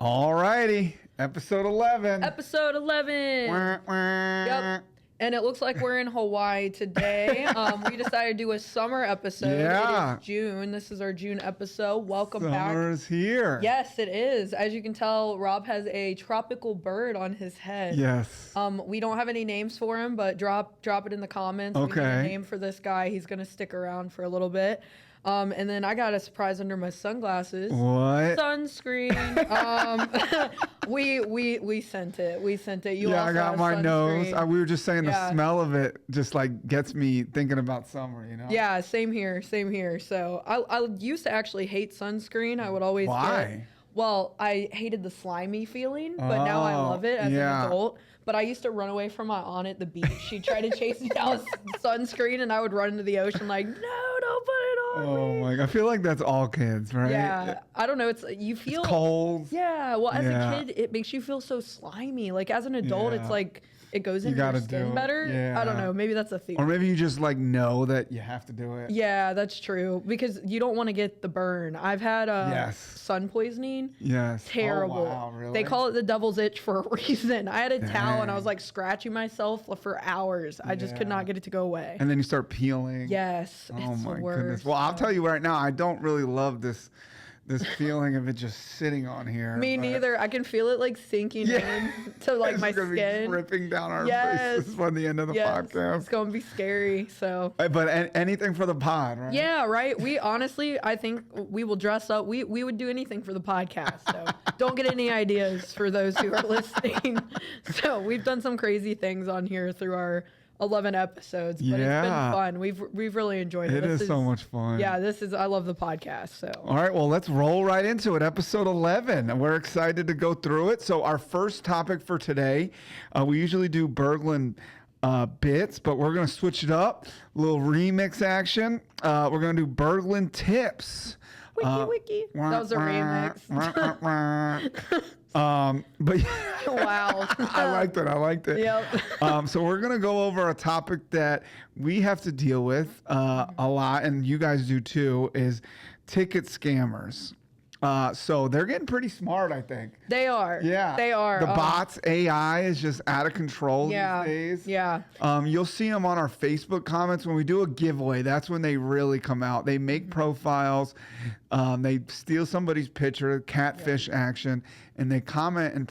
All righty. Episode 11. Episode 11. Wah, wah. Yep. And it looks like we're in Hawaii today. We decided to do a summer episode. Yeah. It is June. This is our June episode. Welcome back. Summer's here. Yes, it is. As you can tell, Rob has a tropical bird on his head. Yes. We don't have any names for him, but drop it in the comments. We need Okay. a name for this guy. He's going to stick around for a little bit. And then I got a surprise under my sunglasses. What? Sunscreen. We sent it. We sent it. You Yeah, also I got have my sunscreen. nose. We were just saying the Yeah. smell of it just like gets me thinking about summer, you know? Yeah, same here. So I used to actually hate sunscreen. I would always Why? Well, I hated the slimy feeling, but now I love it as an adult. But I used to run away from my aunt at the beach. She'd try to chase me down with sunscreen, and I would run into the ocean like, no, don't put it on me. Oh my God. I feel like that's all kids, right? Yeah, I don't know. You feel It's cold. Yeah, well, as Yeah. a kid, it makes you feel so slimy. Like as an adult, Yeah. it's like it goes You into your gotta skin do it. better. Yeah. I don't know. Maybe that's a theory. Or maybe you just like know that you have to do it. Yeah, that's true because you don't want to get the burn. I've had Yes. sun poisoning. Yes. Terrible. Oh, wow, really? They call it the devil's itch for a reason. I had a towel and I was Dang. like scratching myself for hours. I just could Yeah. not get it to go away. And then you start peeling. Yes, Oh it's my the worst. goodness. Well, I'll tell you right now, I don't really love this feeling of it just sitting on here. Me but- neither. I can feel it like sinking Yeah. in to like It's my gonna skin. be dripping down our Yes. faces by the end of the Yes, podcast. it's gonna be scary. So. But anything for the pod, right? Yeah, right. We honestly, I think we will dress up. We would do anything for the podcast. So don't get any ideas for those who are listening. So we've done some crazy things on here through our 11 episodes, but it's Yeah. been fun. We've really enjoyed it. It is so much fun. Yeah, I love the podcast. So All right, well, let's roll right into it. Episode 11. And we're excited to go through it. So our first topic for today, we usually do Berglund bits, but we're going to switch it up. A little remix action. We're going to do Berglund tips. wiki. That was a remix. But Wow. I liked it. Yep. So we're gonna go over a topic that we have to deal with a lot, and you guys do too, is ticket scammers. So they're getting pretty smart, I think. They are. Yeah, They are. The bots, AI is just out of control these days. Yeah. You'll see them on our Facebook comments when we do a giveaway. That's when they really come out. They make profiles, they steal somebody's picture, catfish action, and they comment and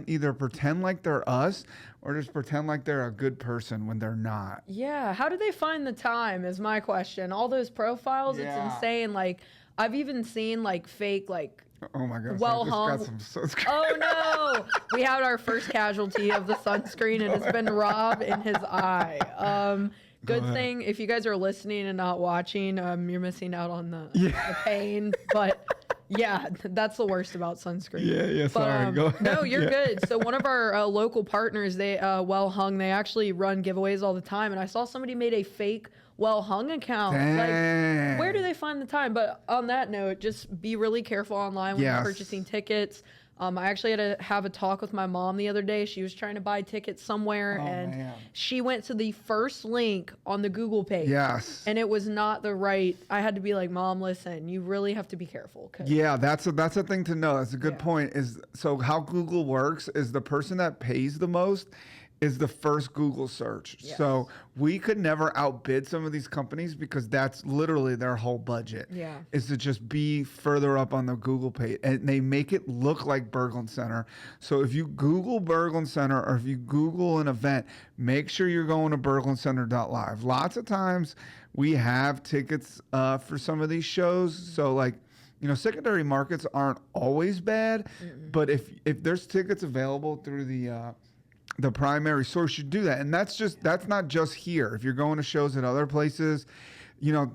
either pretend like they're us or just pretend like they're a good person when they're not. Yeah. How do they find the time is my question. All those profiles, Yeah. it's insane. Like I've even seen like fake like Oh my gosh, well I just hung. got some sunscreen. Oh no! We had our first casualty of the sunscreen, and it's been Rob in his eye. Good thing if you guys are listening and not watching, you're missing out on the pain. But yeah, that's the worst about sunscreen. Yeah, sorry. Go ahead. No, you're good. So one of our local partners, they Well Hung, they actually run giveaways all the time, and I saw somebody made a fake Well Hung account. Dang. Like, where do they find the time? But on that note, just be really careful online when you're purchasing tickets. I actually had to have a talk with my mom the other day. She was trying to buy tickets somewhere, and she went to the first link on the Google page. Yes. And it was not the right. I had to be like, Mom, listen, you really have to be careful. Yeah, that's a thing to know. That's a good point. So how Google works is the person that pays the most is the first Google search. Yes. So we could never outbid some of these companies because that's literally their whole budget. Yeah. Is to just be further up on the Google page. And they make it look like Berglund Center. So if you Google Berglund Center or if you Google an event, make sure you're going to berglundcenter.live. Lots of times we have tickets for some of these shows. So like, you know, secondary markets aren't always bad, but if there's tickets available through the primary source, you do that. And that's not just here. If you're going to shows at other places, you know,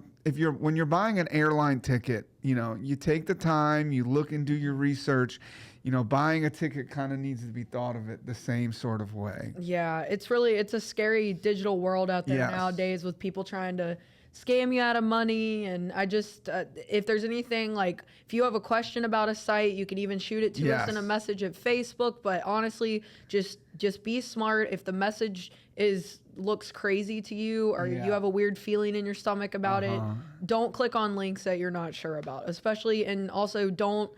when you're buying an airline ticket, you know, you take the time, you look and do your research. You know, buying a ticket kind of needs to be thought of it the same sort of way. Yeah, it's a scary digital world out there nowadays with people trying to scam you out of money. And I just, if there's anything, like if you have a question about a site, you can even shoot it to us in a message at Facebook. But honestly, just be smart. If the message looks crazy to you, or you have a weird feeling in your stomach about it, don't click on links that you're not sure about, especially, and also don't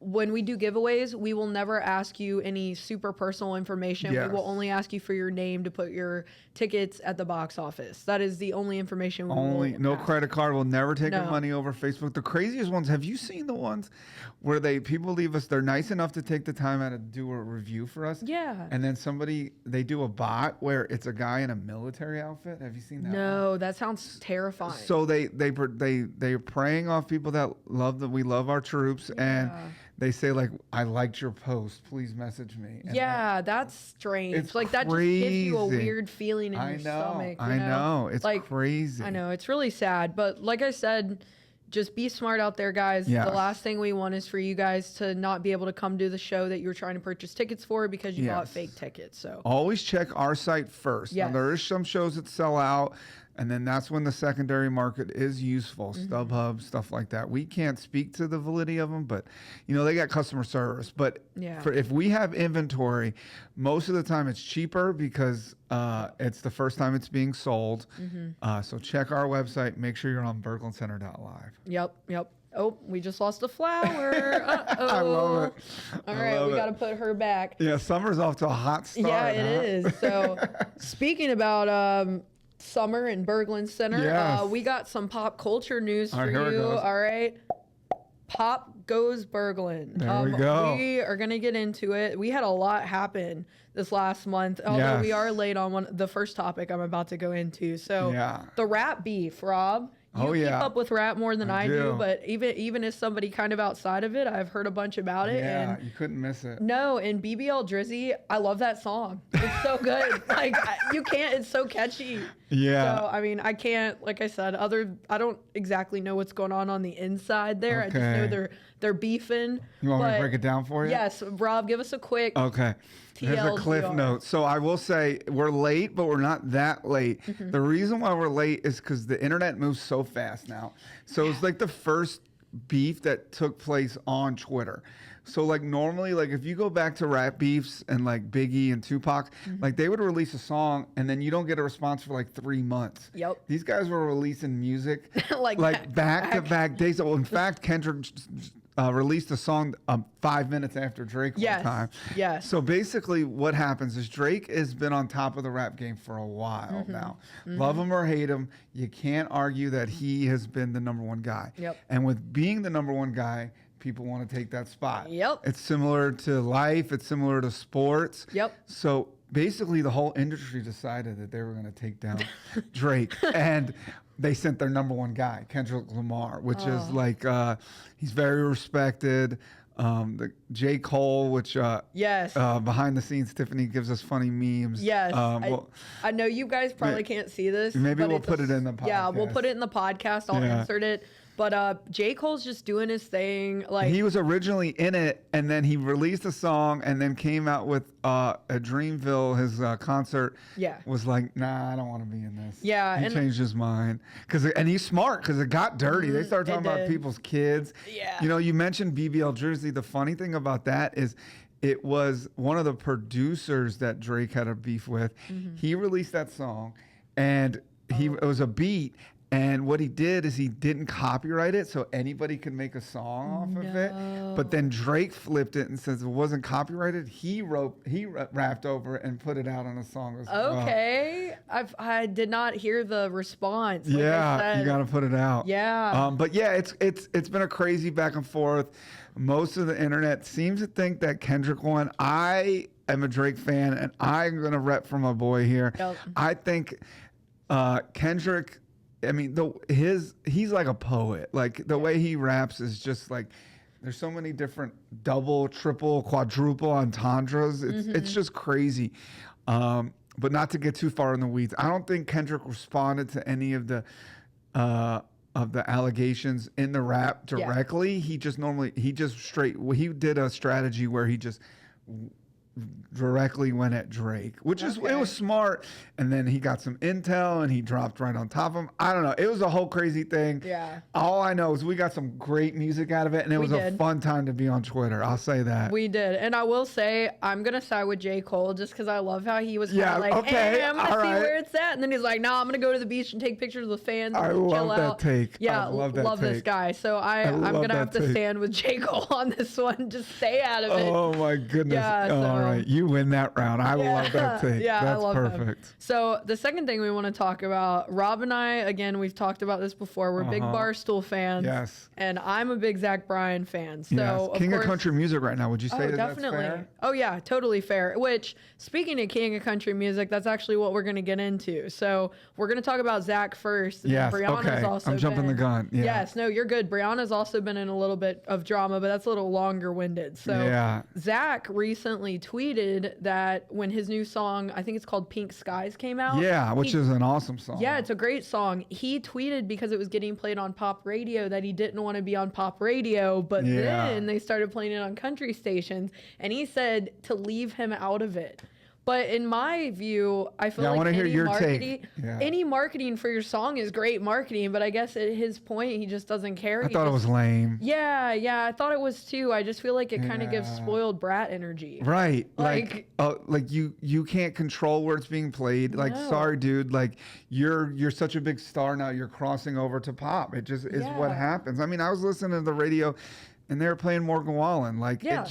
when we do giveaways, we will never ask you any super personal information. Yes. We will only ask you for your name to put your tickets at the box office. That is the only information we will No ask. credit card. Will never take your No. money over Facebook. The craziest ones, have you seen the ones where people leave us, they're nice enough to take the time out to do a review for us? Yeah. And then they do a bot where it's a guy in a military outfit. Have you seen that? No, that sounds terrifying. So they're preying off people that we love our troops, and they say like, I liked your post, please message me. And that's strange. It's like that just gives you a crazy. weird feeling in your stomach. I know. It's like, crazy. I know, it's really sad. But like I said, just be smart out there, guys. Yes. The last thing we want is for you guys to not be able to come to the show that you're trying to purchase tickets for because you bought fake tickets. So always check our site first. Yes. Now, there is some shows that sell out, and then that's when the secondary market is useful. StubHub, stuff like that. We can't speak to the validity of them, but they got customer service. But if we have inventory, most of the time it's cheaper because it's the first time it's being sold. So check our website. Make sure you're on berglundcenter.live. Yep. Oh, we just lost a flower. Uh-oh. I love it. All right, we got to put her back. Yeah, summer's off to a hot start. Yeah, it is. So speaking about summer in Berglund Center, we got some pop culture news for you. All right. Pop Goes Berglund. There we go. We are going to get into it. We had a lot happen this last month, although we are late on the first topic I'm about to go into. So the rap beef, Rob. You keep up with rap more than I do, but even as somebody kind of outside of it, I've heard a bunch about it. Yeah, and you couldn't miss it. No, and BBL Drizzy, I love that song. It's so good. Like, you can't, it's so catchy. Yeah. So, I mean, I can't, like I said, I don't exactly know what's going on the inside there. Okay. I just know they're beefing. You want me to break it down for you? Yes. Rob, give us a quick Okay. Here's a cliff note. So I will say we're late, but we're not that late. The reason why we're late is because the internet moves so fast now. So it's like the first beef that took place on Twitter. So like normally, like if you go back to rap beefs and like Biggie and Tupac, like they would release a song and then you don't get a response for like 3 months. Yep. These guys were releasing music like back to back days. So in fact, Kendrick released a song 5 minutes after Drake one time. Yes. So basically what happens is Drake has been on top of the rap game for a while now. Love him or hate him, you can't argue that he has been the number one guy. Yep. And with being the number one guy, people want to take that spot. Yep. It's similar to life. It's similar to sports. Yep. So basically the whole industry decided that they were going to take down Drake. And they sent their number one guy, Kendrick Lamar, which is like, he's very respected. The J.Cole, which behind the scenes, Tiffany gives us funny memes. Yes. I know you guys probably can't see this. Maybe we'll put it in the podcast. Yeah, we'll put it in the podcast. I'll insert it. But J. Cole's just doing his thing. Like, he was originally in it, and then he released a song, and then came out with a Dreamville. His concert was like, nah, I don't want to be in this. Yeah, he changed his mind and he's smart because it got dirty. They started talking about people's kids. Yeah, you mentioned BBL Jersey. The funny thing about that is, it was one of the producers that Drake had a beef with. He released that song, and it was a beat. And what he did is he didn't copyright it, so anybody could make a song off of it. But then Drake flipped it and says it wasn't copyrighted. He rapped over it and put it out on a song as well. Okay, I did not hear the response. Like you got to put it out. Yeah. But yeah, it's been a crazy back and forth. Most of the internet seems to think that Kendrick won. I am a Drake fan, and I'm gonna rep for my boy here. Yep. I think Kendrick. I mean, he's like a poet. Like the way he raps is just like, there's so many different double, triple, quadruple entendres. It's just crazy. But not to get too far in the weeds, I don't think Kendrick responded to any of the allegations in the rap directly. He did a strategy where he just directly went at Drake, which is it was smart. And then he got some intel and he dropped right on top of him. I don't know. It was a whole crazy thing. Yeah. All I know is we got some great music out of it, and it was a fun time to be on Twitter. I'll say that. We did. And I will say, I'm going to side with J.Cole just because I love how he was hey, I'm going to see where it's at. And then he's like, I'm going to go to the beach and take pictures with fans and chill out. Take. Yeah, love this guy. So I'm going to have to stand with J.Cole on this one. Just stay out of it. Oh, my goodness. Yeah, all right. You win that round. I love that take. Yeah, that's I love perfect. Him. So the second thing we want to talk about, Rob and I, again, we've talked about this before. We're big Barstool fans. Yes. And I'm a big Zach Bryan fan. So King of country music right now. Would you say that's fair? Oh, yeah, totally fair. Which, speaking of King of country music, that's actually what we're going to get into. So we're going to talk about Zach first. Yes, okay. I'm jumping the gun. Yeah. Yes, no, you're good. Brianna's also been in a little bit of drama, but that's a little longer winded. So Zach recently tweeted that when his new song, I think it's called Pink Skies, came out. Yeah, which is an awesome song. Yeah, it's a great song. He tweeted because it was getting played on pop radio that he didn't want to be on pop radio, but then they started playing it on country stations, and he said to leave him out of it. But in my view, I feel like I want to hear your take. Any marketing for your song is great marketing, but I guess at his point, he just doesn't care. I thought it was lame. Yeah, I thought it was too. I just feel like it kind of gives spoiled brat energy. Right. Like you can't control where it's being played. Like, sorry, dude. Like, you're such a big star now. You're crossing over to pop. It just is what happens. I mean, I was listening to the radio, and they were playing Morgan Wallen. Like, it's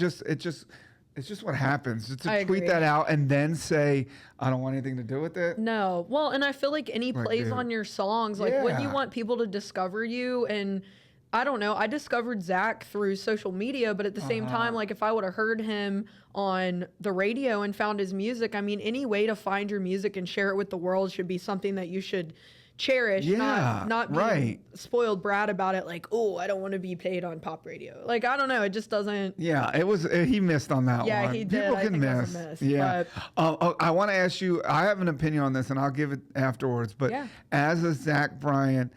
just what happens. It's to tweet that out and then say, I don't want anything to do with it. No. Well, and I feel like any plays on your songs, like when you want people to discover you, and I don't know, I discovered Zach through social media, but at the same time, like if I would have heard him on the radio and found his music, I mean, any way to find your music and share it with the world should be something that you should cherish, not be spoiled brat about it, like, oh, I don't want to be played on pop radio. Like, I don't know, it just doesn't. Yeah, it was, he missed on that one. Yeah, he did. People can miss. Yeah. I want to ask you, I have an opinion on this, and I'll give it afterwards, but as a Zach Bryan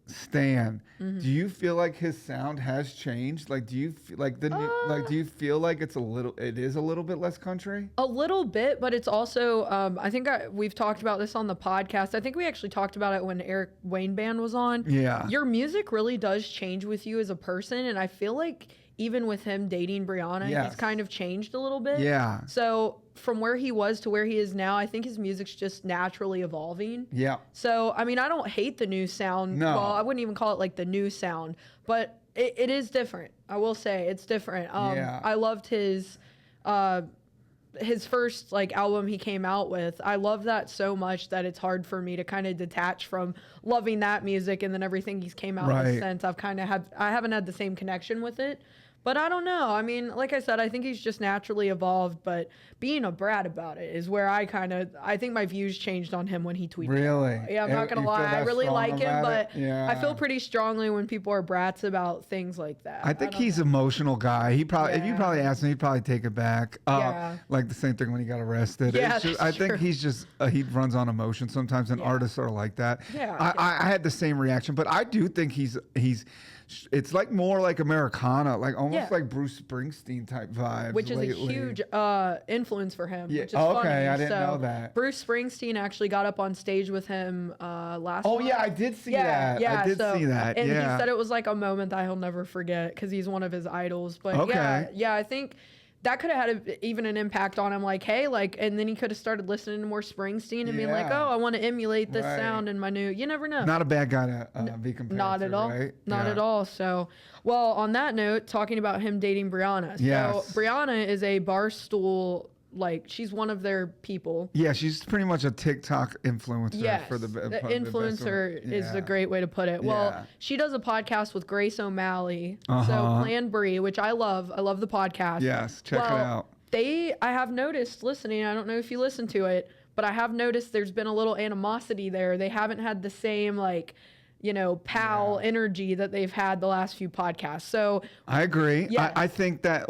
stan, do you feel like his sound has changed? Like, do you feel like do you feel like it is a little bit less country? A little bit, but it's also I think we've talked about this on the podcast. I think we actually talked about it when Eric Wayne Band was on. Yeah, your music really does change with you as a person, and I feel like even with him dating Brianna, he's kind of changed a little bit. Yeah. So from where he was to where he is now, I think his music's just naturally evolving. Yeah. So, I mean, I don't hate the new sound. No. Well, I wouldn't even call it like the new sound, but it is different. I will say it's different. I loved his first like album he came out with. I love that so much that it's hard for me to kind of detach from loving that music, and then everything he's came out with since I haven't had the same connection with it. But I don't know. I mean, like I said, I think he's just naturally evolved, but being a brat about it is where I think my views changed on him when he tweeted. Really? Yeah, I'm not going to lie. I really like him, but I feel pretty strongly when people are brats about things like that. I think he's an emotional guy. He probably, if you probably asked him, he'd probably take it back. Like the same thing when he got arrested. Yeah, I think he's just, he runs on emotion sometimes, and artists are like that. Yeah. I had the same reaction, but I do think it's like more like Americana, like almost like Bruce Springsteen type vibes. Which is a huge influence for him. Yeah. Which is funny. I didn't know that. Bruce Springsteen actually got up on stage with him last month. Yeah, I did see that. Yeah, I did see that. And he said it was like a moment that he'll never forget because he's one of his idols. But I think that could have had even an impact on him, like, hey, like, and then he could have started listening to more Springsteen and being like, oh, I want to emulate this sound in my new, you never know. Not a bad guy to be compared Not at all. Right? Not at all. So, well, on that note, talking about him dating Brianna. So, Brianna is a Barstool, like, she's one of their people. Yeah, she's pretty much a TikTok influencer. Yes, for the influencer is a great way to put it. Well, she does a podcast with Grace O'Malley. So Plan Bri, which I love. I love the podcast. Yes, check it out. I have noticed listening, I don't know if you listen to it, but I have noticed there's been a little animosity there. They haven't had the same, like, pal energy that they've had the last few podcasts. So I agree. I think that,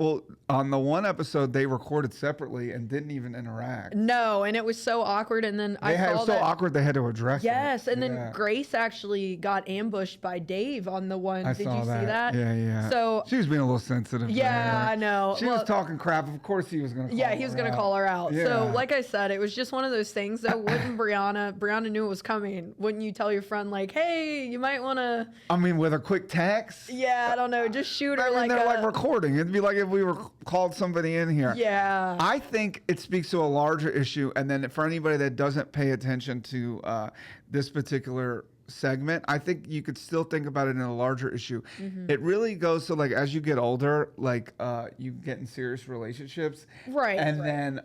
on the one episode they recorded separately and didn't even interact. No, and it was so awkward. And then It was so awkward they had to address it. Yes, and then Grace actually got ambushed by Dave on the one. Did you see that? Yeah. So she was being a little sensitive. Yeah, I know. She was talking crap. Of course he was going to call her out. Yeah, he was going to call her out. Yeah. So like I said, it was just one of those things that wouldn't Brianna knew it was coming. Wouldn't you tell your friend like, hey, you might want to... I mean, with a quick text? Yeah, I don't know. Just shoot her they're like recording. It'd be like if we were called somebody in here. Yeah. I think it speaks to a larger issue. And then for anybody that doesn't pay attention to this particular segment, I think you could still think about it in a larger issue. Mm-hmm. It really goes to like as you get older, like you get in serious relationships. Right. And then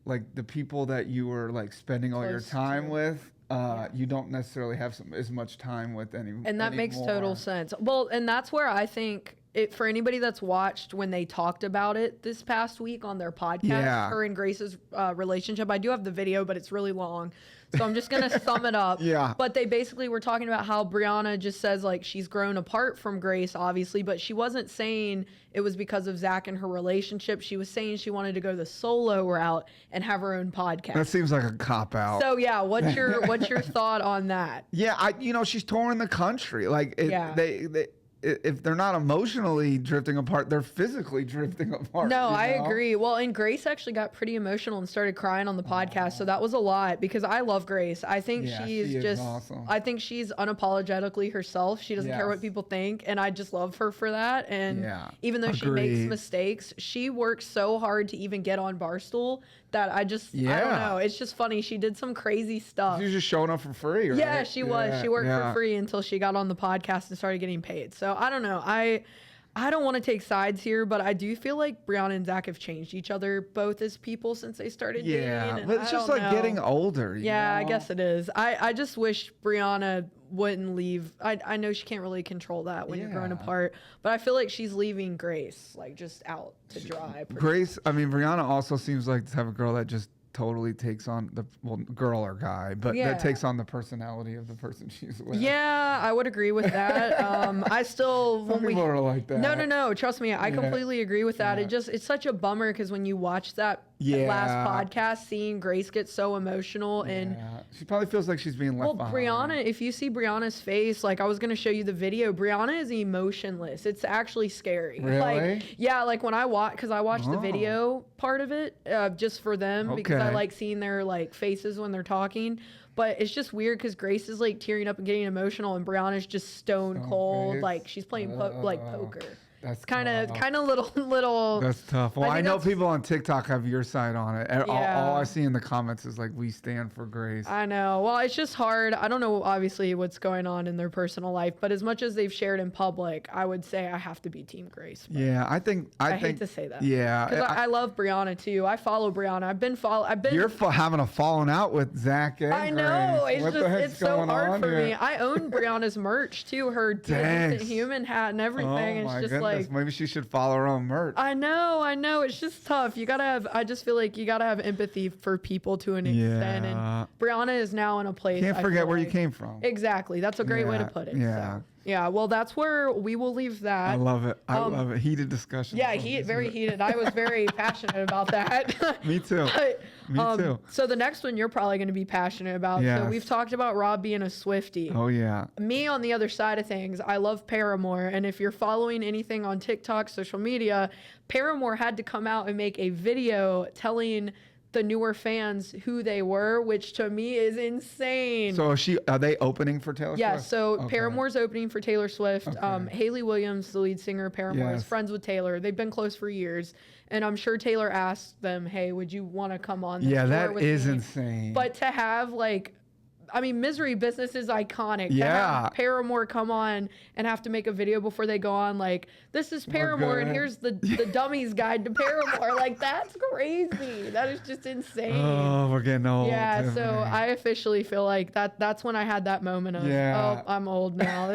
like the people that you were like spending all your time with. You don't necessarily have as much time with anyone. And that makes total sense. Well, and that's where I think for anybody that's watched when they talked about it this past week on their podcast, her and Grace's relationship, I do have the video, but it's really long. So I'm just going to sum it up. Yeah. But they basically were talking about how Brianna just says like she's grown apart from Grace, obviously, but she wasn't saying it was because of Zach and her relationship. She was saying she wanted to go the solo route and have her own podcast. That seems like a cop out. So yeah, what's your thought on that? Yeah, she's touring the country. Like they if they're not emotionally drifting apart, they're physically drifting apart. No, I agree. Well, and Grace actually got pretty emotional and started crying on the podcast. So that was a lot because I love Grace. I think she's just awesome. I think she's unapologetically herself. She doesn't care what people think. And I just love her for that. And even though she makes mistakes, she works so hard to even get on Barstool that I don't know. It's just funny. She did some crazy stuff. She was just showing up for free, right? Yeah, she was. She worked for free until she got on the podcast and started getting paid. So I don't know. I don't want to take sides here, but I do feel like Brianna and Zach have changed each other both as people since they started dating. Yeah, but it's just like getting older. You know? I guess it is. I just wish Brianna wouldn't leave. I know she can't really control that when you're growing apart, but I feel like she's leaving Grace like just out to dry. Grace, I mean, Brianna also seems like the type of girl that just totally takes on girl or guy, but that takes on the personality of the person she's with. Yeah, I would agree with that. I still some people are like that. No, trust me, I completely agree with that. It's such a bummer because when you watch that last podcast, seeing Grace get so emotional and she probably feels like she's being left behind. Brianna, if you see Brianna's face, like I was gonna show you the video, Brianna is emotionless. It's actually scary. Really? Like when I watched the video part of it just for them because I like seeing their like faces when they're talking. But it's just weird because Grace is like tearing up and getting emotional, and Brianna's just stone cold, like she's playing poker. That's kind of little. That's tough. Well, I know people on TikTok have your side on it. All I see in the comments is like, we stand for Grace. I know. Well, it's just hard. I don't know, obviously, what's going on in their personal life, but as much as they've shared in public, I would say I have to be Team Grace. Yeah, I hate to say that. Yeah. Because I love Brianna, too. I follow Brianna. You're having a falling out with Zach and I know. Grace. It's so hard for me. I own Brianna's merch, too. Her Decent Human hat and everything. It's just goodness. Maybe she should follow her own merch. I know. It's just tough. I just feel like you gotta have empathy for people to an extent. And Brianna is now in a place. Can't forget where you came from. Exactly. That's a great way to put it. Yeah. So. Yeah, well, that's where we will leave that. I love it. I love it. Heated discussion. Yeah, very heated. I was very passionate about that. Me too. Me too. So the next one you're probably going to be passionate about. Yes. So we've talked about Rob being a Swiftie. Oh, yeah. Me, on the other side of things, I love Paramore. And if you're following anything on TikTok, social media, Paramore had to come out and make a video telling the newer fans who they were, which to me is insane. So are they opening for Taylor Swift? Yeah, so Paramore's opening for Taylor Swift. Okay. Hayley Williams, the lead singer of Paramore, is friends with Taylor. They've been close for years. And I'm sure Taylor asked them, hey, would you want to come on this tour that with is me? Insane. But to have Misery Business is iconic. Yeah. To have Paramore come on and have to make a video before they go on, like, this is Paramore and here's the dummy's guide to Paramore. Like, that's crazy. That is just insane. Oh, we're getting old. Yeah, so I officially feel like that's when I had that moment of, oh, I'm old now.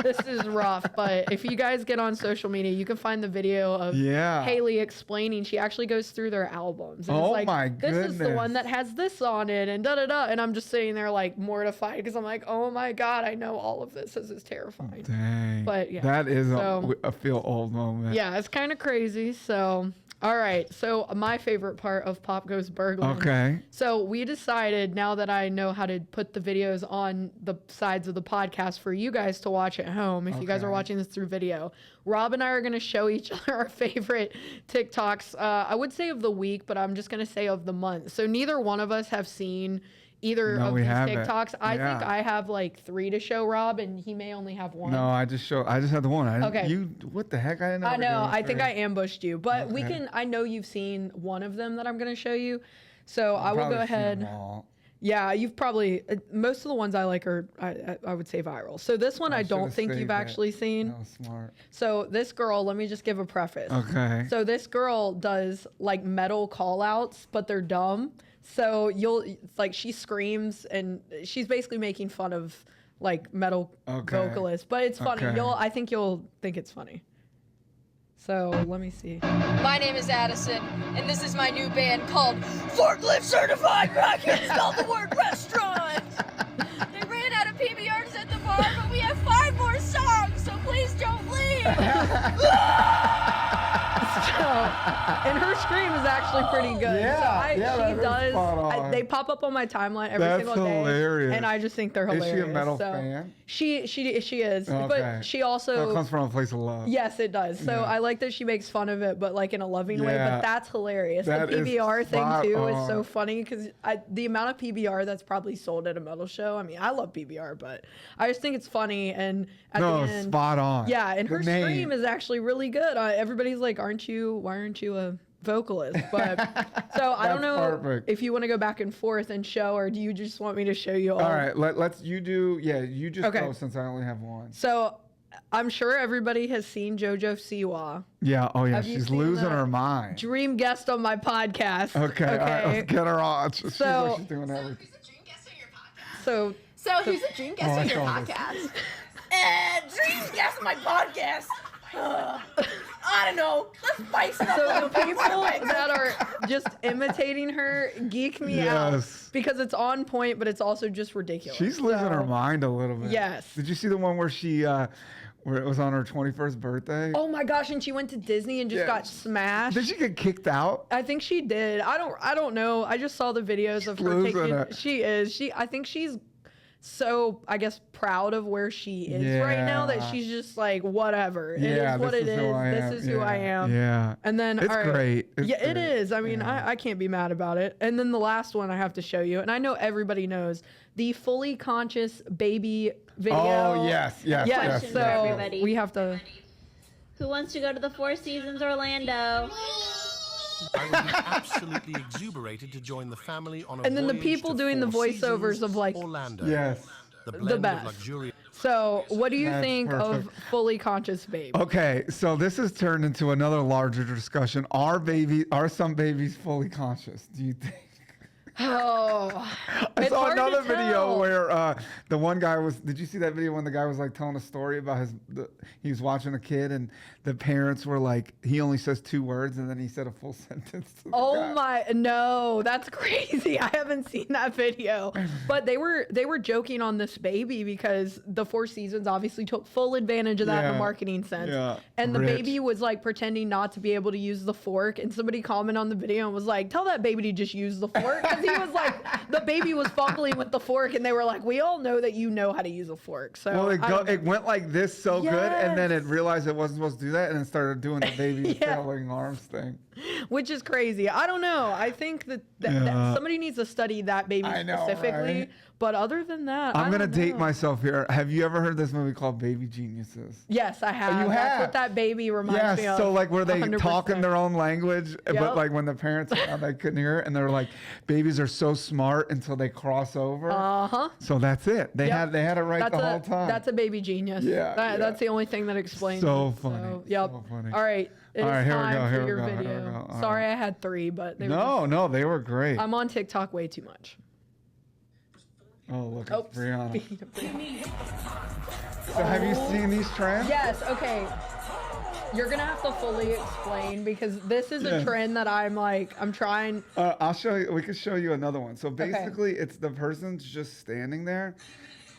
This is rough. But if you guys get on social media, you can find the video of Hayley explaining. She actually goes through their albums. And my goodness. This is the one that has this on it and da-da-da. And I'm just sitting there there like mortified because I'm like, oh my God, I know all of this. This is terrifying. Dang. But yeah. That is a feel old moment. Yeah, it's kind of crazy. So, all right. So my favorite part of Pop Goes Berglund. Okay. So we decided, now that I know how to put the videos on the sides of the podcast for you guys to watch at home, if you guys are watching this through video, Rob and I are going to show each other our favorite TikToks. I would say of the week, but I'm just going to say of the month. So neither one of us have seen either of these TikToks. I think I have like 3 to show Rob, and he may only have 1. No, I just had the one. Okay. What the heck? I know. I think I ambushed you, but we can. I know you've seen one of them that I'm going to show you, so I will go ahead. Yeah, you've probably most of the ones I like are I would say viral. So this one I don't think you've actually seen. That was smart. So this girl, let me just give a preface. Okay. So this girl does like metal call outs, but they're dumb. So it's like she screams and she's basically making fun of like metal vocalists, but it's funny. I think you'll think it's funny. So let me see. My name is Addison, and this is my new band called Forklift Certified, but I can't spell the word restaurant. They ran out of PBRs at the bar, but we have 5 more songs, so please don't leave. And her scream is actually pretty good. They pop up on my timeline every single day. Hilarious. And I just think they're hilarious. Is she a metal fan? She is. Okay. But she also... it comes from a place of love. Yes, it does. So I like that she makes fun of it, but like in a loving way. But that's hilarious. The PBR thing too is so funny because the amount of PBR that's probably sold at a metal show. I mean, I love PBR, but I just think it's funny. And at the end, spot on. Yeah, and her scream is actually really good. Everybody's like, why aren't you a vocalist? But so I don't know if you want to go back and forth and show, or do you just want me to show you all? All right, you just go since I only have one. So I'm sure everybody has seen JoJo Siwa. Yeah, she's losing her mind. Dream guest on my podcast. Okay. All right, let's get her on. She's doing everything. Who's a dream guest on your podcast? So who's a dream guest on your podcast? Dream guest on my podcast. I don't know. Let's spice it up. So the people that are just imitating her geek me out because it's on point, but it's also just ridiculous. She's losing her mind a little bit. Yes. Did you see the one where she, where it was on her 21st birthday? Oh my gosh! And she went to Disney and just got smashed. Did she get kicked out? I think she did. I don't know. I just saw the videos of her taking. She is. I think she's so, I guess, proud of where she is right now that she's just like, whatever. It is what it is. This is who I am. Yeah. And then, it's great. It is. I mean, I can't be mad about it. And then the last one I have to show you, and I know everybody knows, the fully conscious baby video. Oh, yes. So everybody. we have to. Who wants to go to the Four Seasons Orlando? I would be absolutely exuberated to join the family on a And then the voyage people to doing the Four voiceovers Seasons, of like Orlando. Yes. The best. luxurious. So what do you think perfect. of fully conscious baby? Okay, so this has turned into another larger discussion. Are some babies fully conscious? Do you think? Oh, I saw hard to another video tell. where the one guy was. Did you see that video when the guy was like telling a story about he was watching a kid and the parents were like, he only says 2 words and then he said a full sentence. To the guy. No, that's crazy. I haven't seen that video, but they were joking on this baby because the Four Seasons obviously took full advantage of that in a marketing sense. Yeah, and the baby was like pretending not to be able to use the fork, and somebody commented on the video and was like, "Tell that baby to just use the fork." He was like, the baby was fumbling with the fork, and they were like, we all know that you know how to use a fork. So it went like this good, and then it realized it wasn't supposed to do that, and it started doing the baby flailing arms thing. Which is crazy. I don't know. I think that somebody needs to study that baby specifically. Right? But other than that, I'm going to date myself here. Have you ever heard this movie called Baby Geniuses? Yes, I have. You have? That's what that baby reminds me of. So like where they 100%. talk in their own language, but like when the parents they couldn't hear it, and they're like, babies are so smart until they cross over. So that's it. They had it right the whole time. That's a baby genius. That's the only thing that explains so it. Funny. So funny. All right. It is here time we for go, your here we video. go. Sorry, I had 3, but they were they were great. I'm on TikTok way too much. Oh, look, it's Brianna. So have you seen these trends? Yes, okay. You're gonna have to fully explain because this is a trend that I'm trying. I'll show you. We could show you another one. So basically, it's the person's just standing there,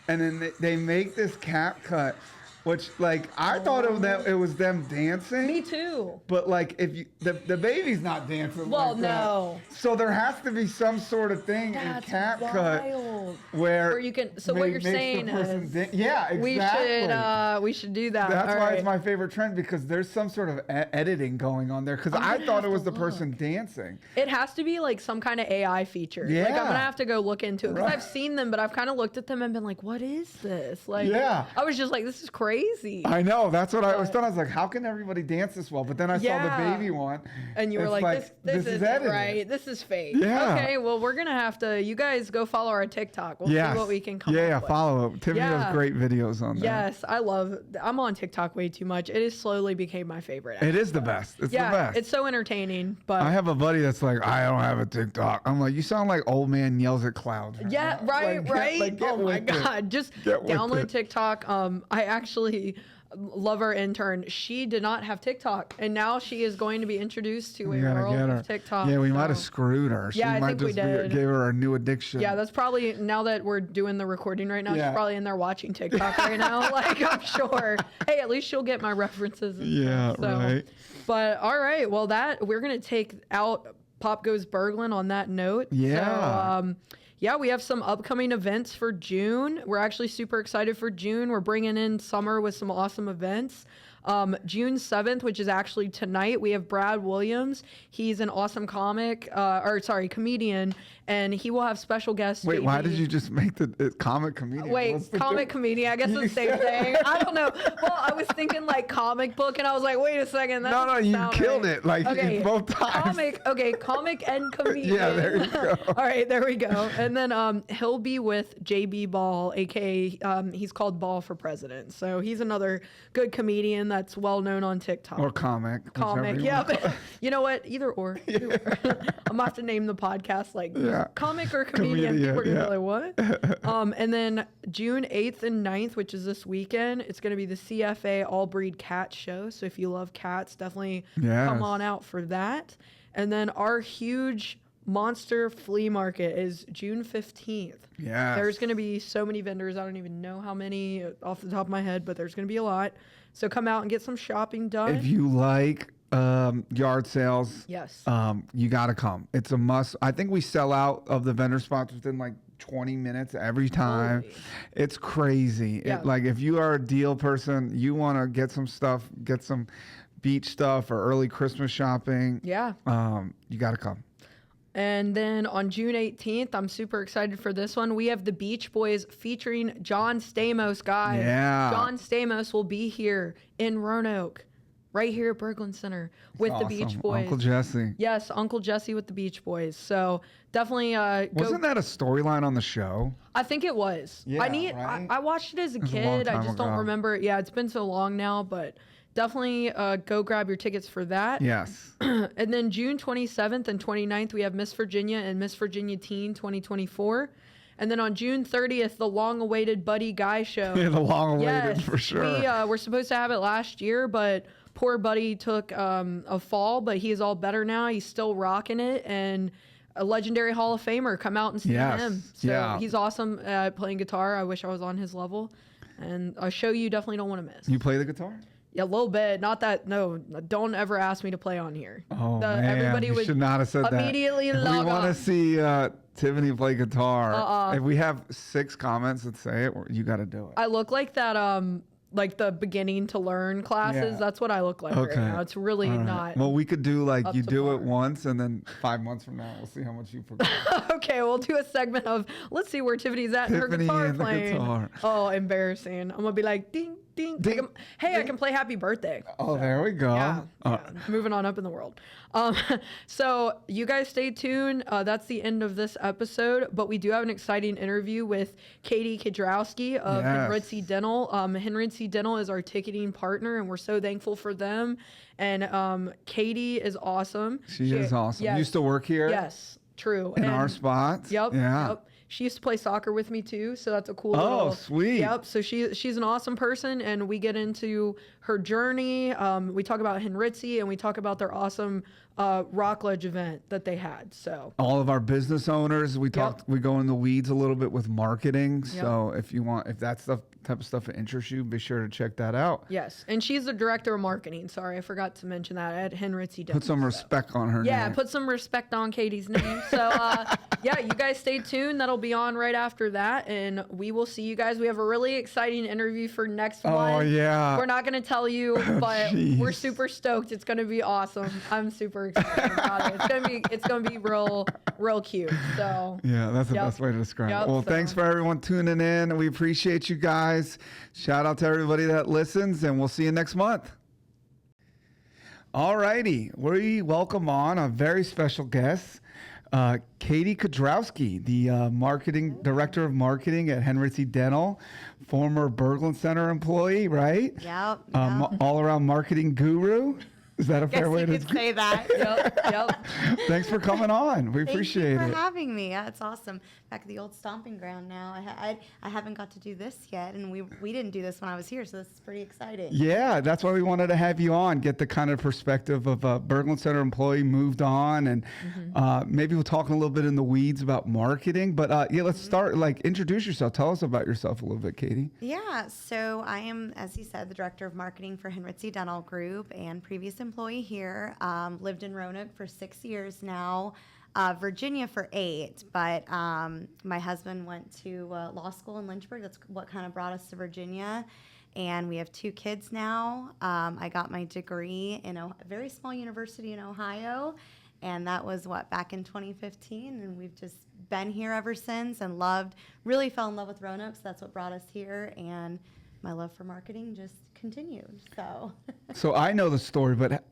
and then they make this cap cut, which like I thought it was them dancing. Me too. But like if you the baby's not dancing. Well, like that. no. So there has to be some sort of thing That's in cap wild. cut where you can. So what you're saying is, yeah, exactly. we should do that. That's All why right. it's my favorite trend because there's some sort of editing going on there. Because I thought it was the person dancing. It has to be like some kind of AI feature. Yeah. Like I'm gonna have to go look into it because Right. I've seen them, but I've kind of looked at them and been like, what is this? Like, Yeah. I was just like, this is crazy. I know. That's what I was done. I was like, how can everybody dance this well? But then I saw the baby one. And you were It's like, this isn't edited. right. This is fake. Yeah. Okay, well, we're going to have to, you guys go follow our TikTok. We'll see what we can come up with. Follow it. Tiffany Yeah. has great videos on there. Yes, I'm on TikTok way too much. It has slowly became my favorite. It is the best. It's the best. It's so entertaining. But I have a buddy that's like, I don't have a TikTok. I'm like, you sound like old man yells at clouds. Right yeah, now. right, right. Get Oh my with it. God. Just Get with download it. TikTok. I actually love our intern. She did not have TikTok, and now she is going to be introduced to a You gotta world get her. of TikTok. Yeah, we might have so- screwed her. She Yeah, I might think we just did. gave her a new addiction. Yeah, that's probably, now that we're doing the recording right now, Yeah. she's probably in there watching TikTok right now. Like, I'm sure. Hey, at least she'll get my references. And Yeah, stuff, so. right. But all right, well, we're going to take out Pop Goes Berglund on that note. Yeah. So, yeah, we have some upcoming events for June. We're actually super excited for June. We're bringing in summer with some awesome events. June 7th, which is actually tonight, we have Brad Williams. He's an awesome comedian, and he will have special guests. Wait, why JB. did you just make the comic comedian? Wait, What's the comic difference? comedian. I guess it's the same thing. I don't know. Well, I was thinking like comic book, and I was like, wait a second. That No, doesn't you sound killed right. it. Like Okay, both times. Comic and comedian. Yeah, there you go. All right, there we go. And then he'll be with JB Ball, aka he's called Ball for President. So he's another good comedian that's well known on TikTok. Or comic. Comic, whichever you yeah. want to call But you know what? Either or. I'm gonna have to name the podcast like comic or comedian. People are gonna be like, what? And then June 8th and 9th, which is this weekend, it's gonna be the CFA All Breed Cat Show. So if you love cats, definitely come on out for that. And then our huge monster flea market is June 15th. Yeah. There's going to be so many vendors. I don't even know how many off the top of my head, but there's going to be a lot. So come out and get some shopping done. If you like yard sales, Yes. you got to come. It's a must. I think we sell out of the vendor spots within like 20 minutes every time. Holy. It's crazy. Yeah. Like if you are a deal person, you want to get some stuff, get some beach stuff or early Christmas shopping. Yeah. You got to come. And then on June 18th, I'm super excited for this one. We have the Beach Boys featuring John Stamos, guys. Yeah. John Stamos will be here in Roanoke, right here at Berglund Center with the Beach Awesome. Boys. Uncle Jesse. Yes, Uncle Jesse with the Beach Boys. So definitely Wasn't that a storyline on the show? I think it was. Yeah, right? I watched it as a was a long kid. I time just don't ago. remember. Yeah, it's been so long now, but definitely go grab your tickets for that. Yes. And then June 27th and 29th, we have Miss Virginia and Miss Virginia Teen 2024. And then on June 30th, the long-awaited Buddy Guy Show. The long awaited Yes, for sure. We were supposed to have it last year, but poor Buddy took a fall, but he is all better now. He's still rocking it, and a legendary Hall of Famer. Come out and see Yes, him. So yeah. he's awesome at playing guitar. I wish I was on his level. And a show you definitely don't want to miss. You play the guitar? Yeah, a little bit. Not that. No, don't ever ask me to play on here. Oh, man. Everybody You would should not have said that. immediately If we log want to off. see Tiffany play guitar. If we have 6 comments that say it, you got to do it. I look like that. Like the beginning to learn classes. Yeah. That's what I look like right now. It's really All right. not. Well, we could do like up you to do it par. once, and then 5 months from now, we'll see how much you progress. Okay, we'll do a segment of let's see where Tiffany's at in her Tiffany guitar and the playing. guitar. Oh, embarrassing. I'm gonna be like ding ding. Ding, Like, hey, I can play Happy Birthday. Oh, there we go. Yeah, moving on up in the world. So you guys stay tuned. That's the end of this episode, but we do have an exciting interview with Katie Kiedrowski of Yes. Henritze Dental. Henritze Dental is our ticketing partner, and we're so thankful for them. And Katie is awesome. She is awesome. Yes, Used to work here Yes, true. in And- our spots. Yep. Yeah. Yep. she used to play soccer with me too, so that's a cool. Oh, little, sweet. Yep. So she's an awesome person, and we get into her journey. We talk about Henritze, and we talk about their awesome Rockledge event that they had. So all of our business owners, we go in the weeds a little bit with marketing. So if that's the type of stuff that interests you, be sure to check that out. Yes, and she's the director of marketing. Sorry, I forgot to mention that at Henritze Dental. Put some respect on her name. Yeah, put some respect on Katie's name. So yeah, you guys stay tuned. That'll be on right after that, and we will see you guys. We have a really exciting interview for next month. Oh yeah. We're not gonna tell you, but Jeez. we're super stoked. It's gonna be awesome. I'm super excited about it. It's gonna be real cute. So yeah, that's the best way to describe it. Well, so. thanks for everyone tuning in. We appreciate you guys. Shout out to everybody that listens, and we'll see you next month. All righty, we welcome on a very special guest, Katie Kiedrowski, the director of marketing at Henritze Dental, former Berglund Center employee, right? Yep. All around marketing guru. Is that a fair way to say that? Yep. Thanks for coming on. We appreciate Thank you it. for having me. Yeah, it's awesome. Back at the old stomping ground now. I haven't got to do this yet, and we didn't do this when I was here, so this is pretty exciting. Yeah, that's why we wanted to have you on, get the kind of perspective of a Berglund Center employee moved on, and maybe we'll talk a little bit in the weeds about marketing. But yeah, let's start. Introduce yourself. Tell us about yourself a little bit, Katie. Yeah, so I am, as he said, the director of marketing for Henritze Dental Group and previous employee here. Lived in Roanoke for 6 years now. Virginia for 8, but my husband went to law school in Lynchburg. That's what kind of brought us to Virginia, and we have 2 kids now. I got my degree in a very small university in Ohio, and that was back in 2015, and we've just been here ever since and really fell in love with Roanoke, so that's what brought us here, and my love for marketing just continued. So I know the story, but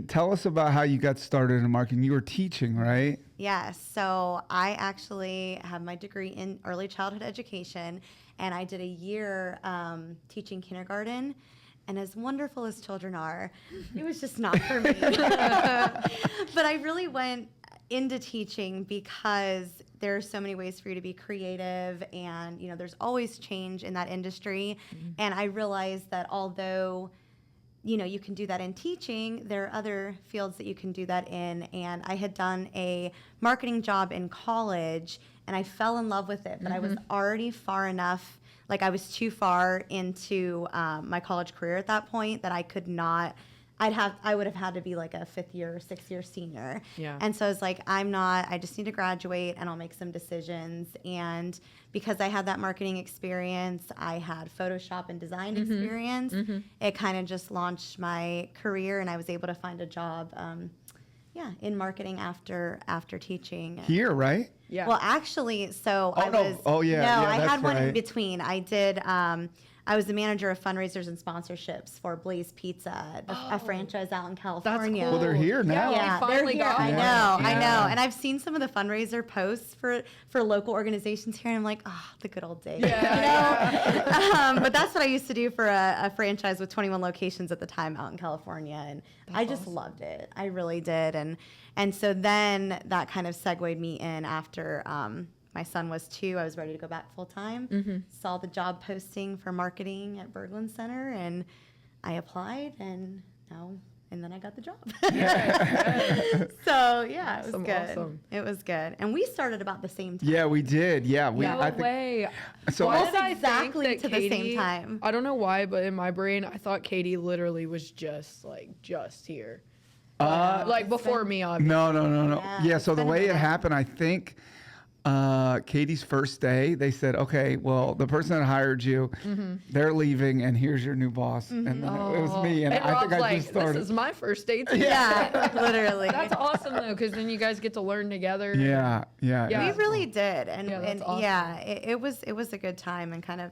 tell us about how you got started in marketing. You were teaching, right? Yes. So I actually have my degree in early childhood education, and I did a year teaching kindergarten. And as wonderful as children are, it was just not for me. But I really went into teaching because there are so many ways for you to be creative, and there's always change in that industry. And I realized that although you can do that in teaching, there are other fields that you can do that in. And I had done a marketing job in college, and I fell in love with it, but I was already far enough, I was too far into my college career at that point that I could not. I would have had to be a 5th year or 6th year senior. Yeah. And so I was I just need to graduate and I'll make some decisions. And because I had that marketing experience, I had Photoshop and design experience. It kind of just launched my career, and I was able to find a job, in marketing after teaching. Here, right? Yeah. Well, actually, I had one in between. I did. I was the manager of fundraisers and sponsorships for Blaze Pizza, a franchise out in California. That's cool. Well, they're here now. Yeah, we they're finally here. got I one. know. Yeah. And I've seen some of the fundraiser posts for local organizations here, and I'm like, the good old days. But that's what I used to do for a franchise with 21 locations at the time out in California, and I just loved it. I really did. And so then that kind of segued me in after my son was 2. I was ready to go back full time. Saw the job posting for marketing at Berglund Center, and I applied, and then I got the job. So yeah, it was good. Awesome. It was good, and we started about the same time. Yeah, we did. Yeah, No way. So Why Almost did I exactly think that to the same Katie- time. I don't know why, but in my brain, I thought Katie literally was just here. Before me, obviously. No. Yeah, it's so the been a way it minute. happened, I think Katie's first day, they said, okay, well, the person that hired you, they're leaving, and here's your new boss. And then it was me, and I think Rob's I just started. This is my first date too. Yeah, literally. That's awesome though, because then you guys get to learn together. Yeah. We really did, and that's awesome. it was a good time, and kind of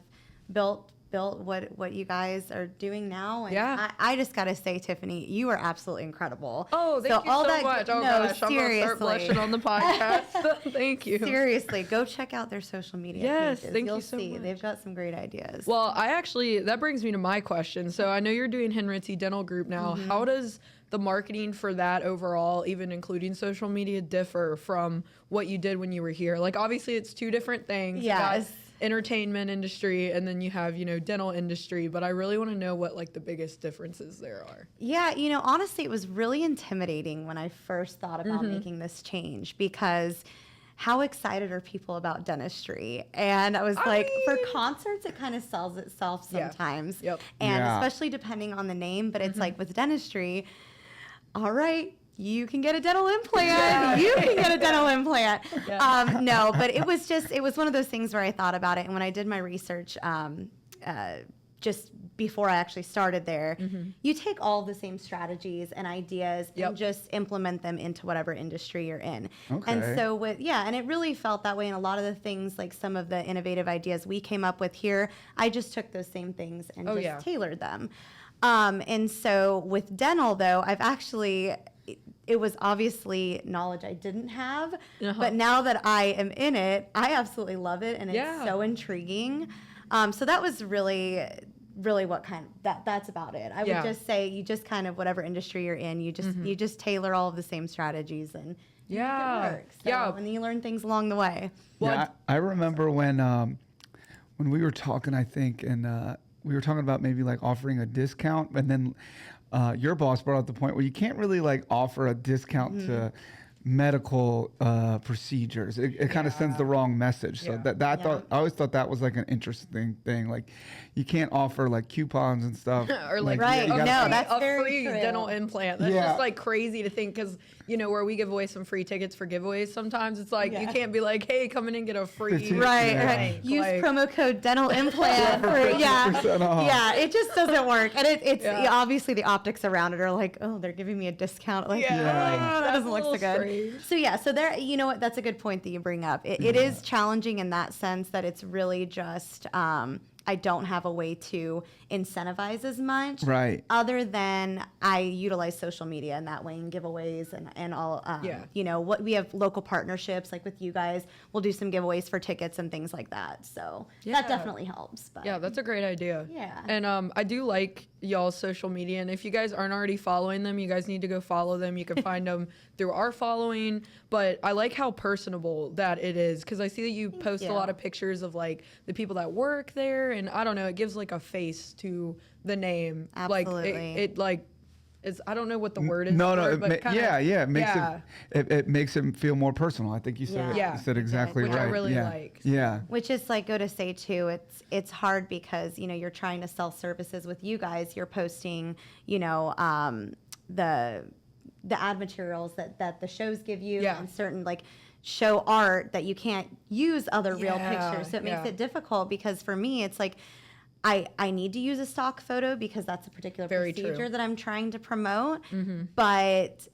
built what you guys are doing now. And I just gotta say, Tiffany, you are absolutely incredible. Oh, thank you so much. Oh gosh, I'm gonna start blushing on the podcast. Thank you. Seriously, go check out their social media Yes, pages. thank You'll you so see. much. They've got some great ideas. Well, that brings me to my question. So I know you're doing Henritze Dental Group now. How does the marketing for that overall, even including social media, differ from what you did when you were here? Like, obviously, it's two different things. Yes. You got entertainment industry, and then you have, dental industry. But I really want to know what, like, the biggest differences there are. Yeah, honestly, it was really intimidating when I first thought about making this change, because how excited are people about dentistry? And I was for concerts, it kind of sells itself sometimes. Yep. And especially depending on the name, but it's like with dentistry, all right, you can get a dental implant. You can get a dental implant. No, but it was one of those things where I thought about it. And when I did my research, just before I actually started there, you take all the same strategies and ideas and just implement them into whatever industry you're in. Okay. And so and it really felt that way. And a lot of the things, like some of the innovative ideas we came up with here, I just took those same things and tailored them. And so with dental, though, it was obviously knowledge I didn't have, but now that I am in it, I absolutely love it, and it's so intriguing. So that was really what that's about it. I would just say you just kind of, whatever industry you're in, you just tailor all of the same strategies and you make it work. So, and then you learn things along the way. Well, I remember when we were talking, I think, and we were talking about maybe like offering a discount, and then your boss brought up the point where you can't really like offer a discount to medical procedures. It kind of sends the wrong message. So I always thought that was like an interesting thing. Like, you can't offer like coupons and stuff. Or like that's a very free true. dental implant. That's just like crazy to think, because where we give away some free tickets for giveaways, sometimes it's like you can't be like, hey, come in and get a free right. Use promo code dental implant for it just doesn't work. And it's obviously the optics around it are like, oh, they're giving me a discount. Like, that doesn't look so good. Strange. So there, you know what, that's a good point that you bring up. It is challenging in that sense that it's really just I don't have a way to incentivize as much, right? Other than I utilize social media in that way and giveaways and all. What we have local partnerships, like with you guys, we'll do some giveaways for tickets and things like that. So that definitely helps. But yeah, that's a great idea. Yeah, and I do like y'all's social media, and if you guys aren't already following them, you guys need to go follow them. You can find them through our following, but I like how personable that it is, because I see that you post a lot of pictures of like the people that work there, and I don't know, it gives like a face to the name. Absolutely. Like it's, I don't know what the word is. It makes it feel more personal. I think you said exactly which right. I really like. Yeah. Which is like, go to say too, it's hard because you're trying to sell services with you guys. You're posting the ad materials that the shows give you, and certain like show art that you can't use other real pictures. So it makes it difficult, because for me, it's like I need to use a stock photo because that's a particular procedure that I'm trying to promote. But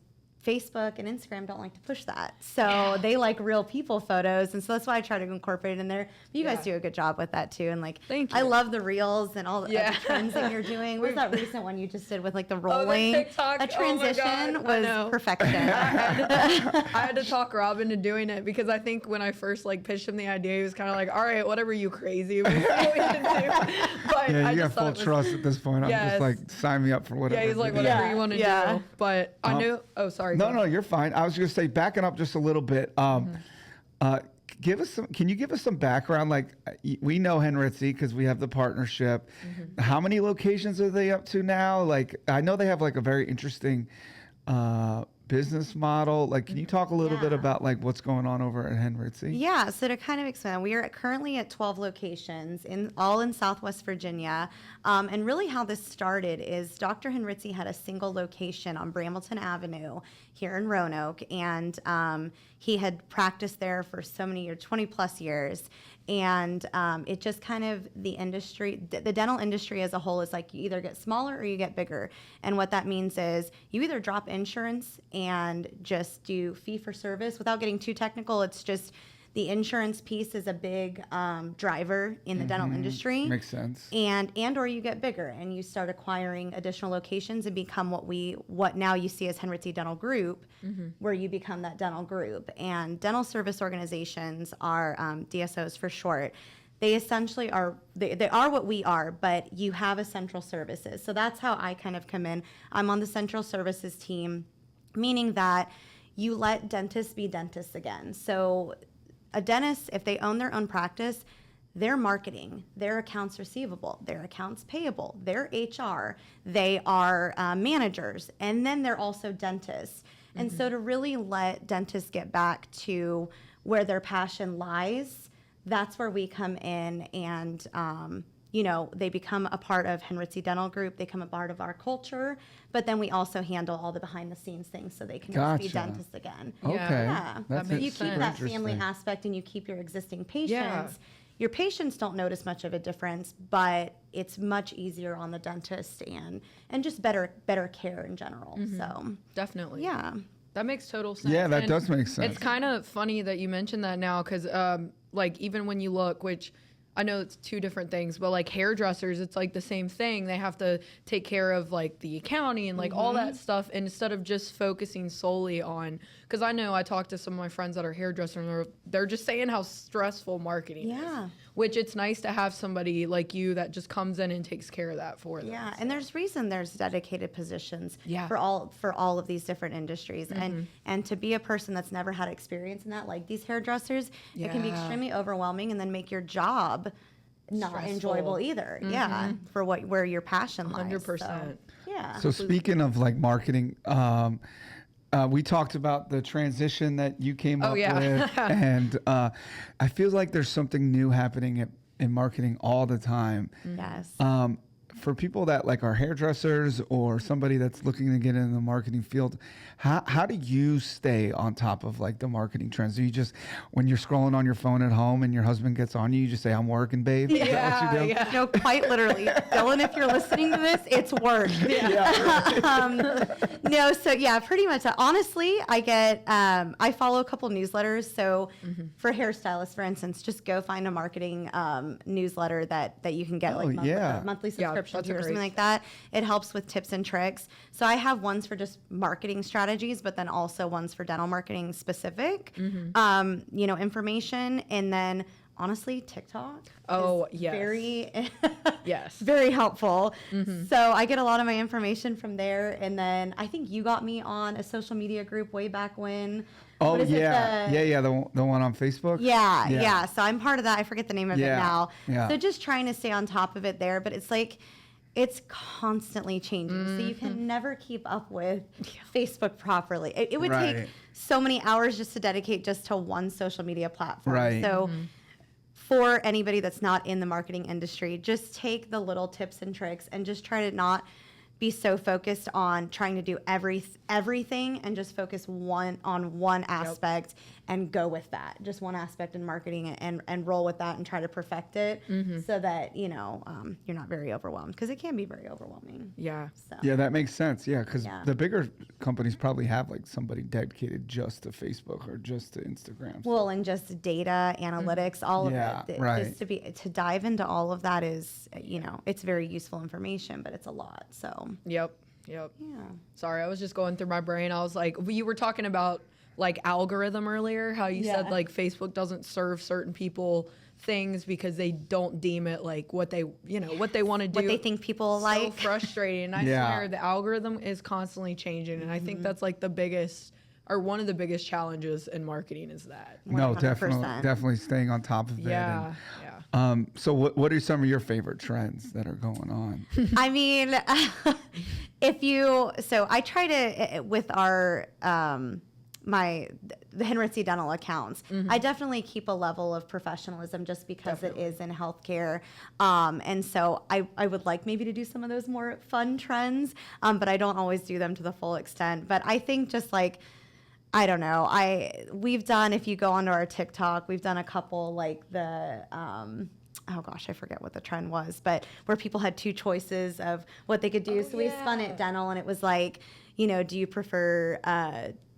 Facebook and Instagram don't like to push that. So they like real people photos. And so that's why I try to incorporate it in there. But you guys do a good job with that too. And like, thank you. I love the reels and all the other trends that you're doing. What was that recent one you just did with like the rolling? The TikTok. A transition was perfection. I had to talk Rob into doing it, because I think when I first like pitched him the idea, he was kind of like, all right, whatever, you crazy. But you got full trust at this point. I'm just like, sign me up for whatever. Yeah, he's like, whatever you want to do. But I knew, No, you're fine. I was going to say, backing up just a little bit, can you give us some background? Like, we know Henritze because we have the partnership. How many locations are they up to now? Like, I know they have like a very interesting business model. Like, can you talk a little bit about like what's going on over at Henritze? Yeah, so to kind of expand, we are currently at 12 locations, all in Southwest Virginia. And really how this started is Dr. Henritze had a single location on Brambleton Avenue here in Roanoke, and he had practiced there for so many years, 20 plus years. And it just kind of, the industry, the dental industry as a whole is like, you either get smaller or you get bigger. And what that means is you either drop insurance and just do fee for service. Without getting too technical, it's just the insurance piece is a big driver in the dental industry. Makes sense. And or you get bigger and you start acquiring additional locations and become what now you see as Henritze Dental Group, where you become that dental group. And dental service organizations are DSOs for short. they essentially are, they are what we are, but you have a central services. So that's how I kind of come in. I'm on the central services team, meaning that you let dentists be dentists again. So a dentist, if they own their own practice, their marketing, their accounts receivable, their accounts payable, their HR, they are managers, and then they're also dentists. And so to really let dentists get back to where their passion lies, that's where we come in and, you know, they become a part of Henritze Dental Group. They become a part of our culture, but then we also handle all the behind the scenes things so they can just be dentists again. Okay. Yeah. That's So you makes keep sense. that family Interesting. aspect and you keep your existing patients. Yeah. Your patients don't notice much of a difference, but it's much easier on the dentist and just better care in general. So Definitely. yeah. That makes total sense. Yeah, that And does make sense. It's kind of funny that you mentioned that now because, like, even when you look, which I know it's two different things, but like hairdressers, it's like the same thing. They have to take care of like the accounting and like all that stuff instead of just focusing solely on, because I know I talked to some of my friends that are hairdressers and they're just saying how stressful marketing is. Yeah. Which it's nice to have somebody like you that just comes in and takes care of that for them. Yeah, and there's dedicated positions Yeah. for all of these different industries, and to be a person that's never had experience in that, like these hairdressers, it can be Yeah. extremely overwhelming, and then make your job not Stressful. enjoyable either. Yeah, for where your passion lies. 100%. So, yeah. So speaking of like marketing, we talked about the transition that you came up yeah. with, and I feel like there's something new happening in marketing all the time. Yes. For people that like are hairdressers or somebody that's looking to get into the marketing field, how do you stay on top of like the marketing trends? Do you just, when you're scrolling on your phone at home and your husband gets on you, you just say, "I'm working, babe"? Is that what you do? No, quite literally. Dylan, if you're listening to this, it's work. No, so yeah, pretty much. Honestly, I get, I follow a couple newsletters. So for hairstylists, for instance, just go find a marketing newsletter that you can get Oh, like yeah. monthly Yeah, subscription that's to or a something great- like that. It helps with tips and tricks. So I have ones for just marketing strategies, but then also ones for dental marketing specific, you know, information. And then honestly, TikTok. Oh, is yes. Very, Yes. very helpful. So I get a lot of my information from there. And then I think you got me on a social media group way back when. Oh What is it, yeah, the- the one on Facebook. yeah. So I'm part of that. I forget the name of it Yeah, now. yeah. So just trying to stay on top of it there. But it's like, it's constantly changing. So you can never keep up with Facebook properly. It would Right. take so many hours just to dedicate just to one social media platform. Right. So for anybody that's not in the marketing industry, just take the little tips and tricks and just try to not be so focused on trying to do everything and just focus on one aspect and go with that. Just one aspect in marketing and roll with that and try to perfect it so that, you know, you're not very overwhelmed, because it can be very overwhelming. Yeah. So Yeah, that makes sense. Yeah, because Yeah. the bigger companies probably have like somebody dedicated just to Facebook or just to Instagram. well, and just data analytics, all Yeah, of it. right. Just to dive into all of that is, you know, it's very useful information, but it's a lot. So Yep. yeah. Sorry, I was just going through my brain. I was like, you were talking about like algorithm earlier, how you said Yeah. like Facebook doesn't serve certain people things because they don't deem it like what they, you know, what they want to do. What they think people so like. frustrating. And I Yeah. swear the algorithm is constantly changing. And I think that's like the biggest, or one of the biggest challenges in marketing is that. No, 100%. definitely staying on top of it. Yeah. And, Yeah. so what are some of your favorite trends that are going on? I mean, so I try to, with our, the Henritze Dental accounts, I definitely keep a level of professionalism just because it is in healthcare. And so I would like maybe to do some of those more fun trends, but I don't always do them to the full extent. But I think just like, I don't know, we've done, if you go onto our TikTok, we've done a couple like the, oh gosh, I forget what the trend was, but where people had two choices of what they could do. So we spun it dental, and it was like, you know, do you prefer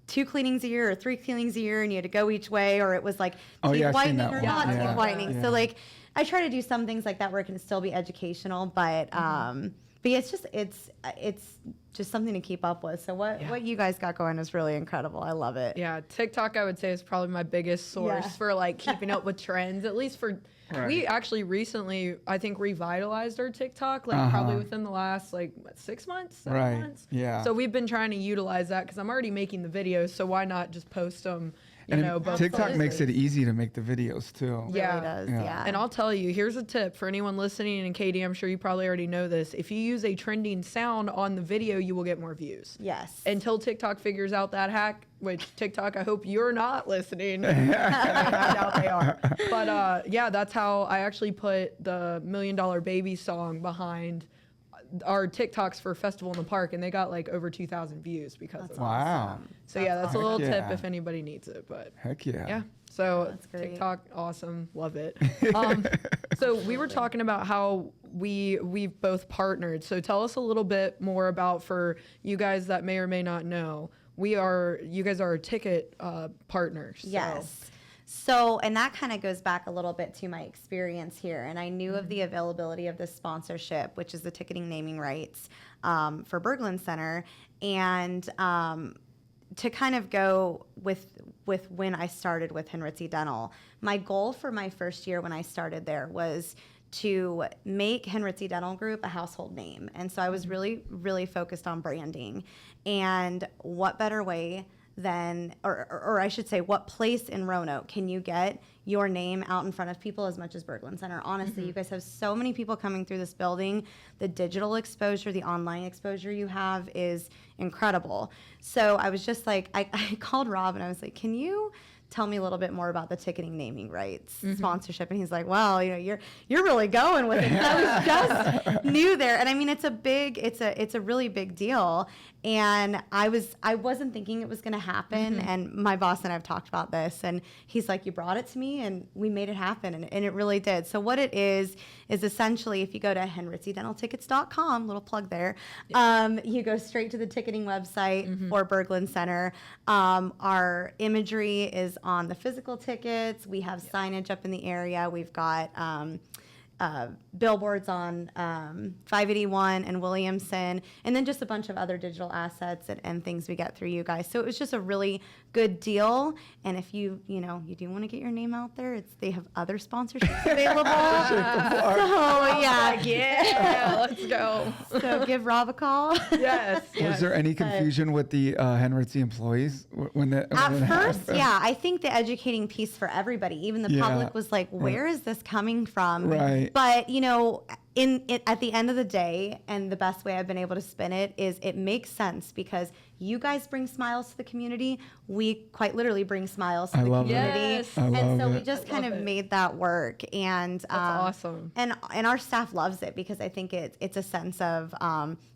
2 cleanings a year or 3 cleanings a year, and you had to go each way, or it was like Oh, teeth yeah, I've seen whitening that or one. not Yeah. teeth whitening. Yeah. So like, I try to do some things like that where it can still be educational, but yeah, it's just it's just something to keep up with. So what you guys got going is really incredible. I love it. Yeah, TikTok I would say is probably my biggest source for like keeping up with trends. At least for we actually recently I think revitalized our TikTok like probably within the last like 6 months, 7 months. Yeah. So we've been trying to utilize that because I'm already making the videos. So why not just post them? Both TikTok places. makes it easy to make the videos too. Yeah. Really does. Yeah. And I'll tell you, here's a tip for anyone listening, and Katie, I'm sure you probably already know this. If you use a trending sound on the video, you will get more views. Yes. Until TikTok figures out that hack, which TikTok, I hope you're not listening. I doubt they are. But that's how I actually put the $1 Million Baby song behind our TikToks for Festival in the Park, and they got like over 2,000 views because of it. Wow. So that's a little tip yeah. if anybody needs it. But Heck yeah. yeah. So That's great. TikTok, awesome, love it. So we were talking about how we've both partnered. So tell us a little bit more about, for you guys that may or may not know, you guys are our ticket partners. So. Yes. So, and that kind of goes back a little bit to my experience here. And I knew of the availability of this sponsorship, which is the ticketing naming rights for Berglund Center. And to kind of go with when I started with Henritze Dental, my goal for my first year when I started there was to make Henritze Dental Group a household name. And so I was really, really focused on branding. And what better way than, or I should say, what place in Roanoke can you get your name out in front of people as much as Berglund Center? Honestly, you guys have so many people coming through this building. The digital exposure, the online exposure you have is incredible. So I was just like, I called Rob and I was like, can you tell me a little bit more about the ticketing naming rights sponsorship? And he's like, well, you're really going with it. I was just new there. And I mean, it's a really big deal. And I wasn't thinking it was going to happen. And my boss and I have talked about this, and he's like, you brought it to me and we made it happen. And it really did. So what it is essentially, if you go to henritzedentaltickets.com, little plug there, you go straight to the ticketing website for Berglund Center. Our imagery is on the physical tickets. We have signage up in the area. We've got billboards on 581 and Williamson, and then just a bunch of other digital assets and things we get through you guys. So it was just a really good deal. And if you do want to get your name out there, they have other sponsorships available. So Yeah, let's go. So give Rob a call. Yes. Was there any confusion with the Henritze employees when At first, I think the educating piece for everybody, even the public, was like, where is this coming from? Right. But, at the end of the day, and the best way I've been able to spin it is it makes sense because you guys bring smiles to the community. We quite literally bring smiles to the community. Yes. And so we just kind of made that work. And That's awesome. And our staff loves it because I think it's a sense of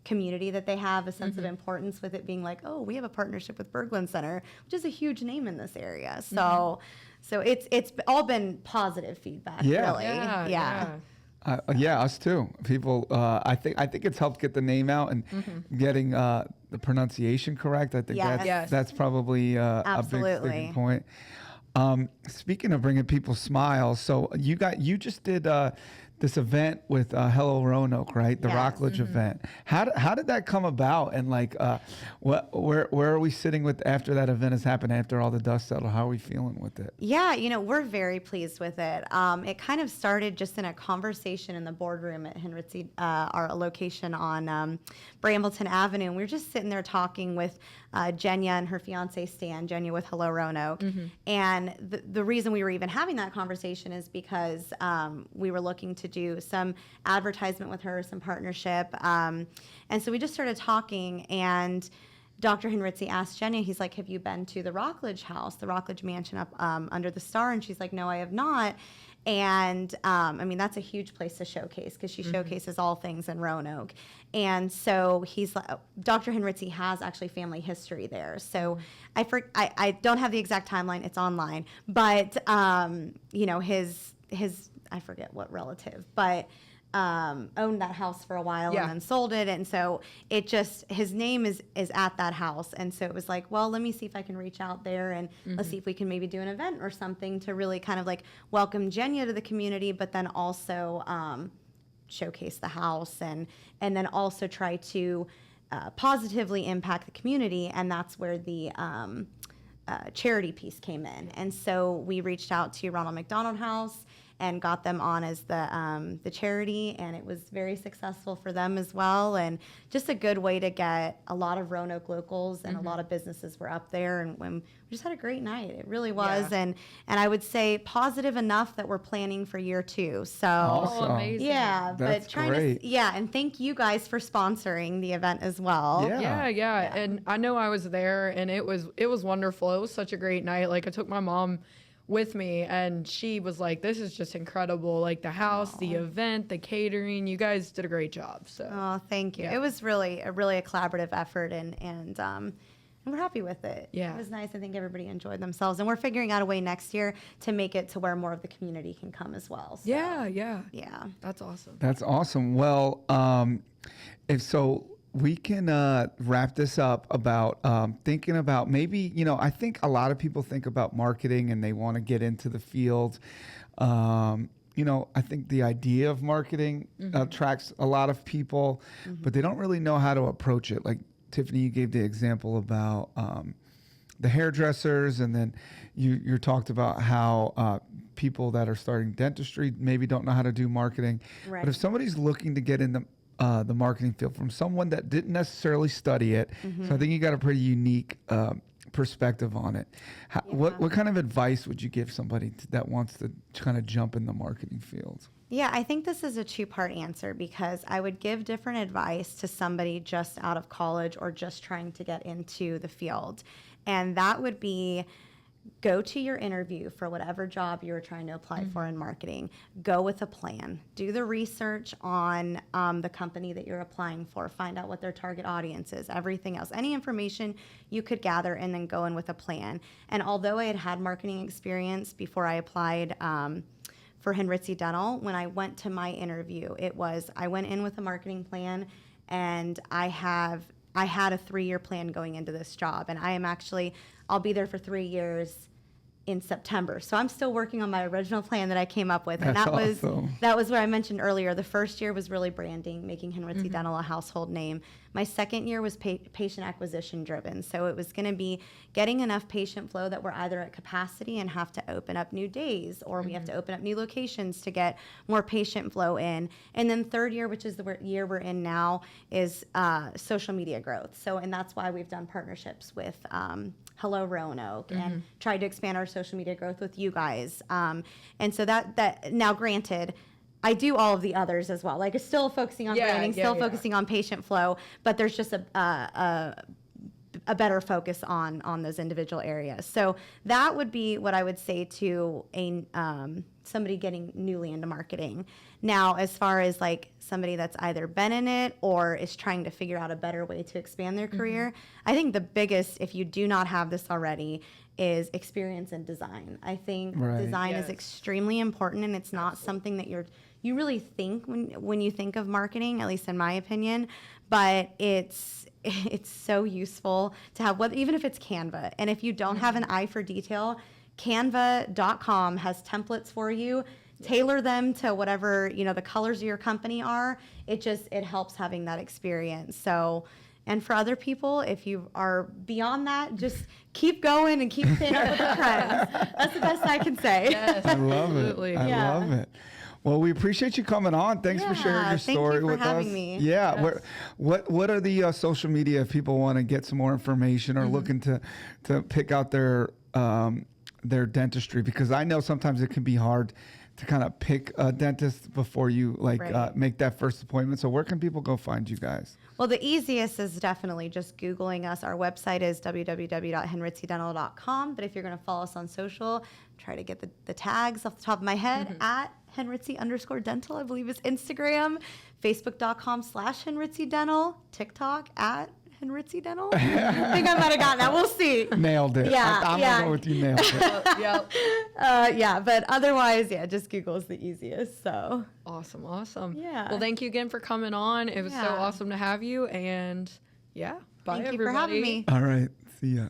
community that they have, a sense of importance with it being like, oh, we have a partnership with Berglund Center, which is a huge name in this area. So it's all been positive feedback, really. Yeah. Us too. People, I think it's helped get the name out and getting the pronunciation correct. I think that's probably a big sticking point. Speaking of bringing people smiles, so you just did this event with Hello Roanoke, right? The Rockledge event. How did that come about? And where are we sitting with after that event has happened? After all the dust settled, how are we feeling with it? Yeah, we're very pleased with it. It kind of started just in a conversation in the boardroom at Henritze, our location on Brambleton Avenue. And we were just sitting there talking with Jenya and her fiance Stan, Jenya with Hello Roanoke. And the reason we were even having that conversation is because we were looking to do some advertisement with her, some partnership. And so we just started talking, and Dr. Henritze asked Jenya, he's like, have you been to the Rockledge house, the Rockledge mansion up under the star? And she's like, no, I have not. And that's a huge place to showcase because she showcases all things in Roanoke. And so he's like, Dr. Henritze has actually family history there. So I don't have the exact timeline, it's online, but his I forget what relative, but owned that house for a while and then sold it. And so his name is at that house. And so it was like, well, let me see if I can reach out there and let's see if we can maybe do an event or something to really kind of like welcome Jenya to the community, but then also showcase the house and then also try to positively impact the community, and that's where the charity piece came in. And so we reached out to Ronald McDonald House and got them on as the charity, and it was very successful for them as well, and just a good way to get a lot of Roanoke locals, and a lot of businesses were up there, and we just had a great night. It really was, and I would say positive enough that we're planning for year 2. So Awesome. Amazing. yeah, That's but trying great. to and thank you guys for sponsoring the event as well. Yeah. And I know I was there, and it was wonderful. It was such a great night. Like, I took my mom with me, and she was like, this is just incredible. Like, the house, the event, the catering, you guys did a great job. So Oh, thank you. Yeah. It was really a collaborative effort, and we're happy with it. Yeah. It was nice. I think everybody enjoyed themselves, and we're figuring out a way next year to make it to where more of the community can come as well. So, yeah, yeah. that's awesome. That's awesome. Well, if so, we can wrap this up about thinking about maybe, I think a lot of people think about marketing and they want to get into the field. I think the idea of marketing attracts a lot of people, but they don't really know how to approach it. Like Tiffany, you gave the example about the hairdressers, and then you talked about how people that are starting dentistry maybe don't know how to do marketing. Right. But if somebody's looking to get in the marketing field from someone that didn't necessarily study it, so I think you got a pretty unique perspective on it. What kind of advice would you give somebody that wants to kind of jump in the marketing field? Yeah, I think this is a 2-part answer, because I would give different advice to somebody just out of college or just trying to get into the field. And that would be, go to your interview for whatever job you were trying to apply for in marketing. Go with a plan. Do the research on the company that you're applying for. Find out what their target audience is, everything else. Any information you could gather, and then go in with a plan. And although I had marketing experience before I applied for Henritze Dental, when I went to my interview, I went in with a marketing plan, and I had a 3-year plan going into this job, and I'll be there for 3 years in September. So I'm still working on my original plan that I came up with. And That's that awesome. was what I mentioned earlier. The first year was really branding, making Henritze Dental a household name. My second year was patient acquisition driven. So it was going to be getting enough patient flow that we're either at capacity and have to open up new days, or we have to open up new locations to get more patient flow in. And then third year, which is the year we're in now, is social media growth. So, and that's why we've done partnerships with Hello Roanoke and tried to expand our social media growth with you guys. And so that now, granted, I do all of the others as well. Like, it's still focusing on branding, still focusing on patient flow, but there's just a better focus on those individual areas. So that would be what I would say to somebody getting newly into marketing. Now, as far as like somebody that's either been in it or is trying to figure out a better way to expand their career, I think the biggest, if you do not have this already, is experience in design. I think design is extremely important, and it's not something that you really think when you think of marketing, at least in my opinion, but it's so useful to have, even if it's Canva. And if you don't have an eye for detail, Canva.com has templates for you. Tailor them to whatever, the colors of your company are. It helps having that experience. So, and for other people, if you are beyond that, just keep going and keep staying up with the trends. That's the best I can say. Yes, I love absolutely. it. I love it. Well, we appreciate you coming on. Thanks for sharing your story with us. Thank you for having me. Yeah. Yes. What are the social media if people want to get some more information or looking to pick out their dentistry? Because I know sometimes it can be hard to kind of pick a dentist before you make that first appointment. So where can people go find you guys? Well, the easiest is definitely just Googling us. Our website is www.henritzedental.com. But if you're going to follow us on social, try to get the tags off the top of my head at Henritze_dental, I believe is Instagram, Facebook.com/Henritze Dental, TikTok at Henritze Dental. I think I might have gotten that. We'll see. Nailed it. Yeah, I'm yeah. going to go with you. Nailed it. But otherwise, just Google is the easiest. So Awesome. Yeah. Well, thank you again for coming on. It was so awesome to have you. And bye, thank you everybody. for having me. All right. See ya.